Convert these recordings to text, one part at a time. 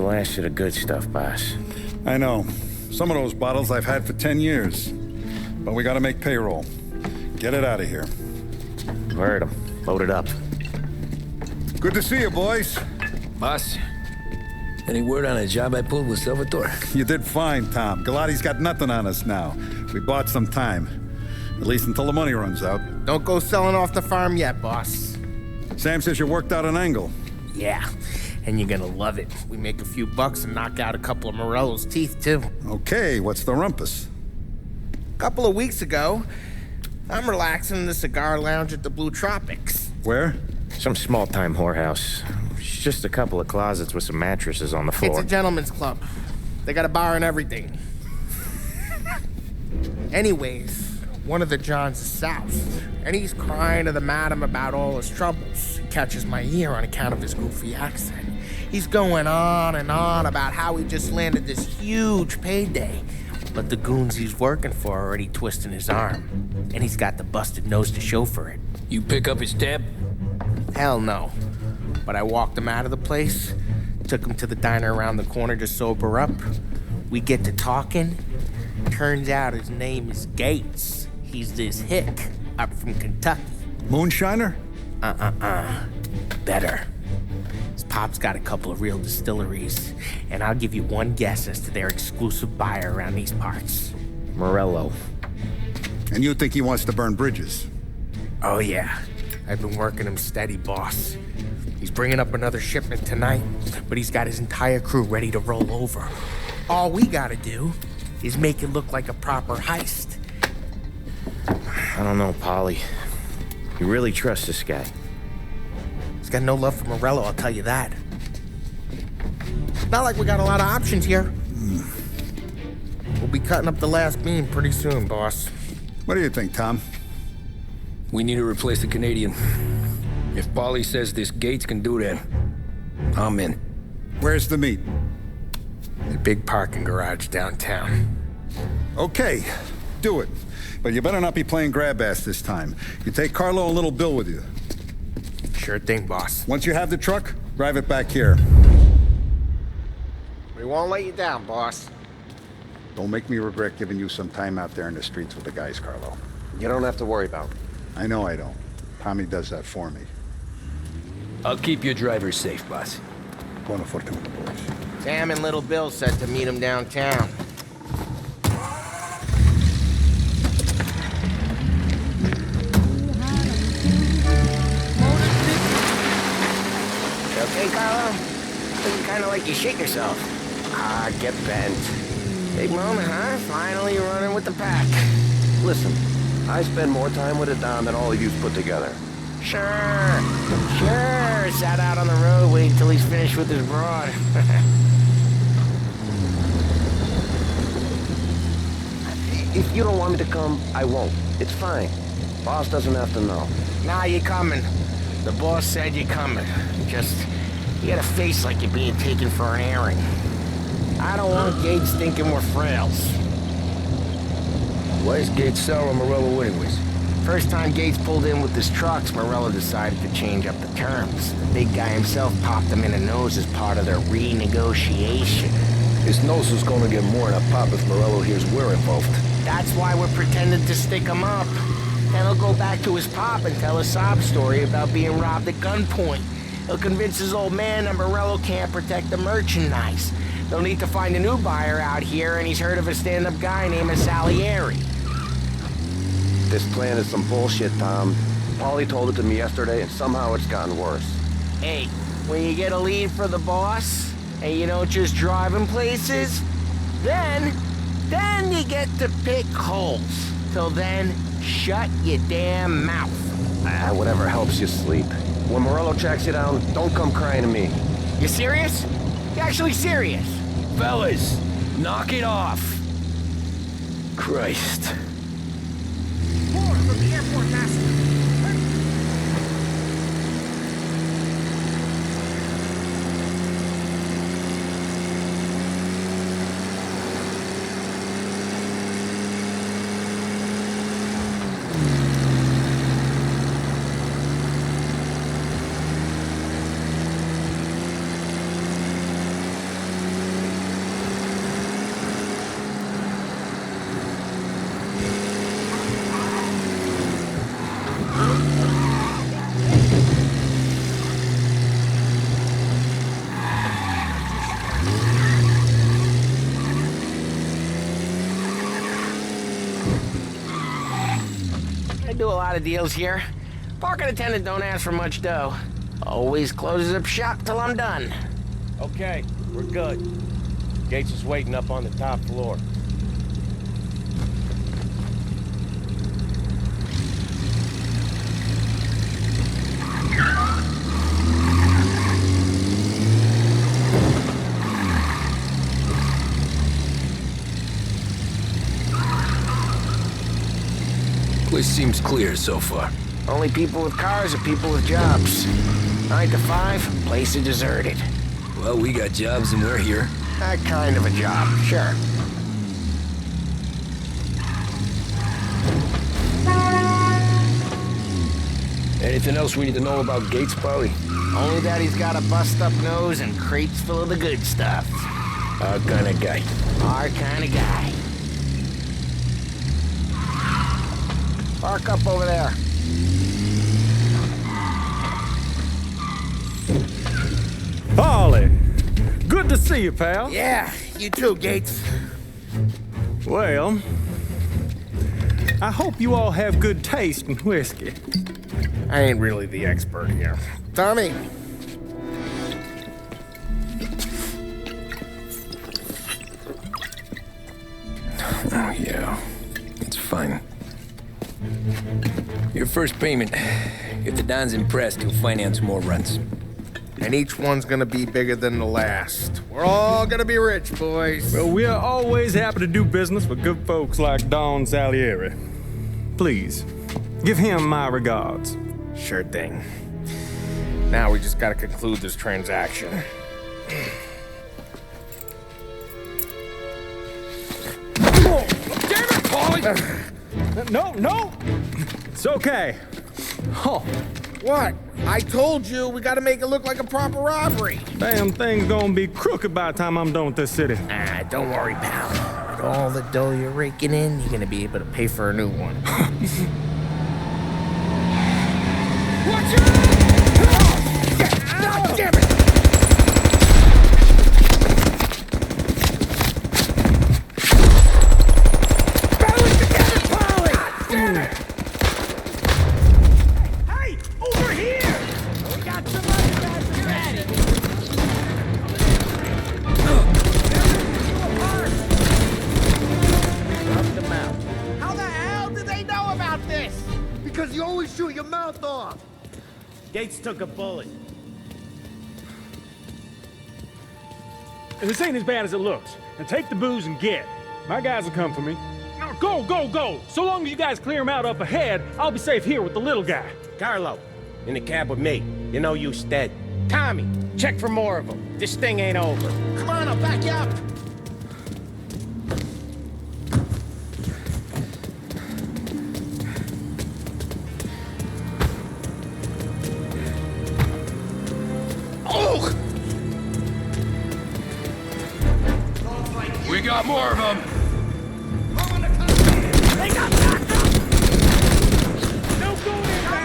the last of the good stuff, boss. I know. Some of those bottles I've had for 10 years. But we gotta make payroll. Get it out of here. Heard him. Load it up. Good to see you, boys. Boss, any word on a job I pulled with Salvatore? You did fine, Tom. Galati's got nothing on us now. We bought some time. At least until the money runs out. Don't go selling off the farm yet, boss. Sam says you worked out an angle. Yeah, and you're gonna love it. We make a few bucks and knock out a couple of Morello's teeth, too. Okay, what's the rumpus? A couple of weeks ago, I'm relaxing in the cigar lounge at the Blue Tropics. Where? Some small-time whorehouse. It's just a couple of closets with some mattresses on the floor. It's a gentleman's club. They got a bar and everything. Anyways, one of the Johns is south, and he's crying to the madam about all his troubles. He catches my ear on account of his goofy accent. He's going on and on about how he just landed this huge payday, but the goons he's working for are already twisting his arm, and he's got the busted nose to show for it. You pick up his tab? Hell no. But I walked him out of the place, took him to the diner around the corner to sober up. We get to talking. Turns out his name is Gates. He's this hick up from Kentucky. Moonshiner? Better. His pop's got a couple of real distilleries, and I'll give you one guess as to their exclusive buyer around these parts. Morello. And you think he wants to burn bridges? Oh yeah, I've been working him steady, boss. He's bringing up another shipment tonight, but he's got his entire crew ready to roll over. All we gotta do is make it look like a proper heist. I don't know, Polly. You really trust this guy? He's got no love for Morello, I'll tell you that. Not like we got a lot of options here. We'll be cutting up the last beam pretty soon, boss. What do you think, Tom? We need to replace the Canadian. If Polly says this Gates can do that, I'm in. Where's the meet? The big parking garage downtown. Okay, do it. But you better not be playing grab ass this time. You take Carlo and Little Bill with you. Sure thing, boss. Once you have the truck, drive it back here. We won't let you down, boss. Don't make me regret giving you some time out there in the streets with the guys, Carlo. You don't have to worry about it. I know I don't. Tommy does that for me. I'll keep your driver safe, boss. Buona fortuna, boys. Sam and Little Bill said to meet him downtown. Okay, Carlo? Looking kind of like you shit yourself. Get bent. Big moment, huh? Finally running with the pack. Listen, I spend more time with a Don than all of you put together. Sure. Sat out on the road waiting till he's finished with his broad. If you don't want me to come, I won't. It's fine. Boss doesn't have to know. Nah, you coming. The boss said you're coming. Just, you got a face like you're being taken for an airing. I don't want Gates thinking we're frails. Why is Gates sour on Morello anyways? First time Gates pulled in with his trucks, Morello decided to change up the terms. The big guy himself popped him in the nose as part of their renegotiation. His nose is gonna get more than a pop if Morello hears we're involved. That's why we're pretending to stick him up. Then he'll go back to his pop and tell a sob story about being robbed at gunpoint. He'll convince his old man that Morello can't protect the merchandise. They'll need to find a new buyer out here, and he's heard of a stand-up guy named Salieri. This plan is some bullshit, Tom. Paulie told it to me yesterday, and somehow it's gotten worse. Hey, when you get a lead for the boss, and you don't just drive him places, then you get to pick holes. Till then, shut your damn mouth. Whatever helps you sleep. When Morello tracks you down, don't come crying to me. You serious? You actually serious? Fellas, knock it off. Christ. More from the airport master. I do a lot of deals here. Parking attendant don't ask for much dough. Always closes up shop till I'm done. Okay, we're good. Gates is waiting up on the top floor. Place seems clear so far. Only people with cars are people with jobs. 9 to 5, place is deserted. Well, we got jobs and we're here. That kind of a job, sure. Anything else we need to know about Gates, Polly? Only that he's got a bust-up nose and crates full of the good stuff. Our kind of guy. Our kind of guy. Park up over there. Polly, good to see you, pal. Yeah, you too, Gates. Well, I hope you all have good taste in whiskey. I ain't really the expert here. Tommy. Oh, yeah. It's fine. Your first payment. If the Don's impressed, he'll finance more runs. And each one's gonna be bigger than the last. We're all gonna be rich, boys. Well, we are always happy to do business with good folks like Don Salieri. Please, give him my regards. Sure thing. Now we just gotta conclude this transaction. Oh, damn it, Polly! No! It's okay. Oh, What? I told you we gotta make it look like a proper robbery. damn thing's gonna be crooked by the time I'm done with this city. Ah, don't worry, pal. With all the dough you're raking in, you're gonna be able to pay for a new one. Watch it! God damn it! Barrel it together, Polly! God damn it! Hey, over here! We got some other guys ready. How the hell did they know about this? Because you always shoot your mouth off. Gates took a bullet. This ain't as bad as it looks. Now take the booze and get. My guys will come for me. Now go! So long as you guys clear him out up ahead, I'll be safe here with the little guy. Carlo, in the cab with me. You know you stead. Tommy, check for more of them. This thing ain't over. Come on, I'll back you up. Oh! We got more of them. They got backed up! No going in now!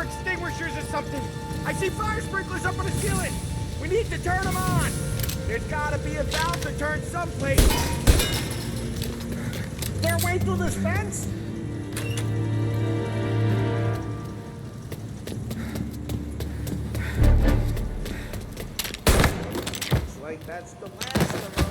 extinguishers or something. I see fire sprinklers up on the ceiling. We need to turn them on. There's gotta be a valve to turn someplace. Is there a way through this fence? Looks like that's the last of them.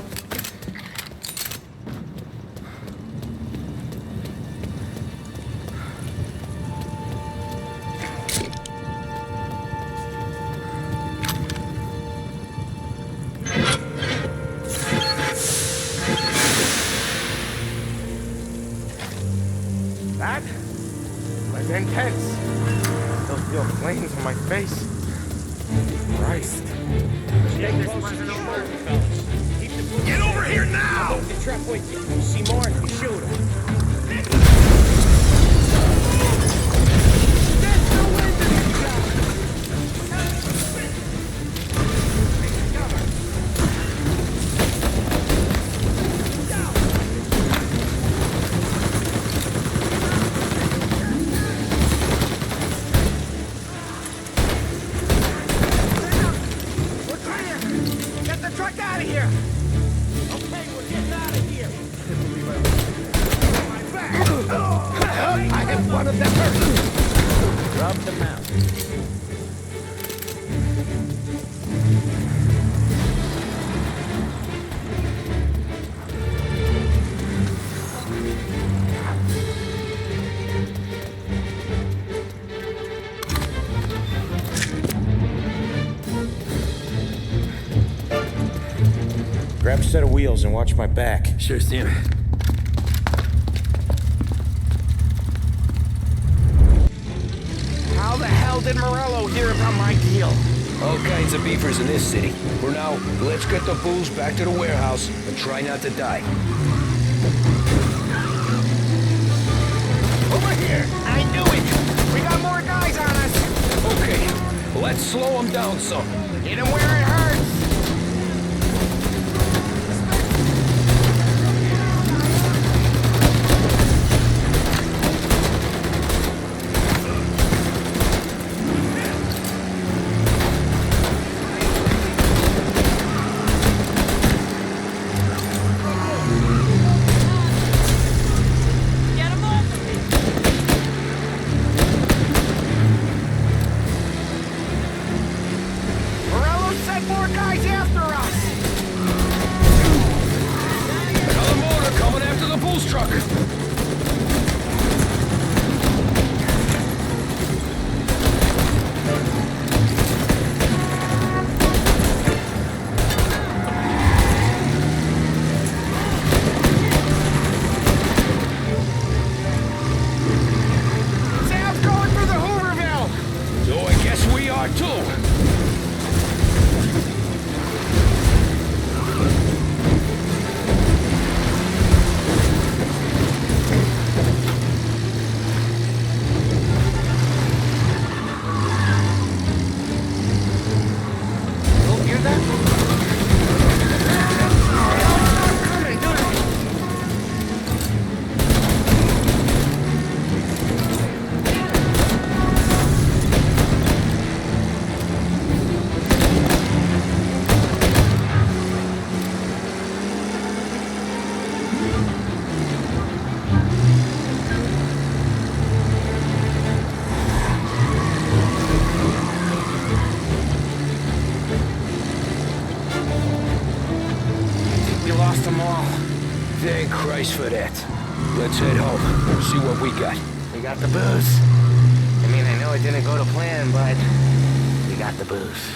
tense. Still feel flames on my face. Christ. Get over here now! I'll move the truck with you. You see more, you shoot him. Get the truck out of here! Okay, we're getting out of here! I have one of them hurt! Rub them out. Grab a set of wheels and watch my back. Sure, Sam. How the hell did Morello hear about my deal? All kinds of beefers in this city. For now, let's get the booze back to the warehouse and try not to die. Over here! I knew it! We got more guys on us! Okay, let's slow them down some. Hit him where it hurts! Morello sent more guys after us! Another motor coming after the booze truck. Sam's going through the Hooverville! So I guess we are too. Oh, hear that? We lost them all. Thank Christ for that. Let's head home. See what we got. We got the booze. I mean, I know it didn't go to plan, but we got the booze.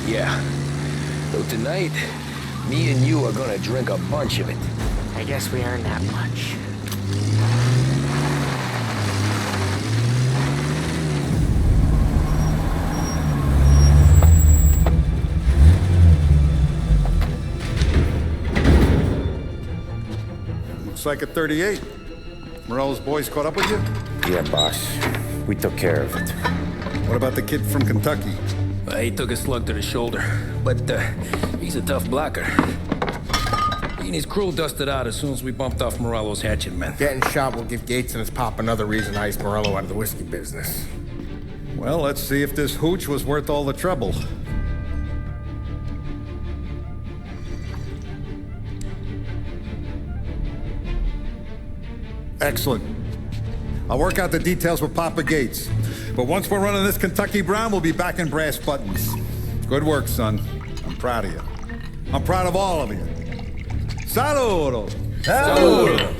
Yeah. So tonight, me and you are gonna drink a bunch of it. I guess we earned that much. Looks like a 38. Morello's boys caught up with you? Yeah, boss. We took care of it. What about the kid from Kentucky? He took a slug to the shoulder, but he's a tough blocker. He and his crew dusted out as soon as we bumped off Morello's hatchet men. Getting shot will give Gates and his pop another reason to ice Morello out of the whiskey business. Well, let's see if this hooch was worth all the trouble. Excellent. I'll work out the details with Papa Gates. But once we're running this Kentucky Brown, we'll be back in brass buttons. Good work, son. I'm proud of you. I'm proud of all of you. Saludo! Saludo.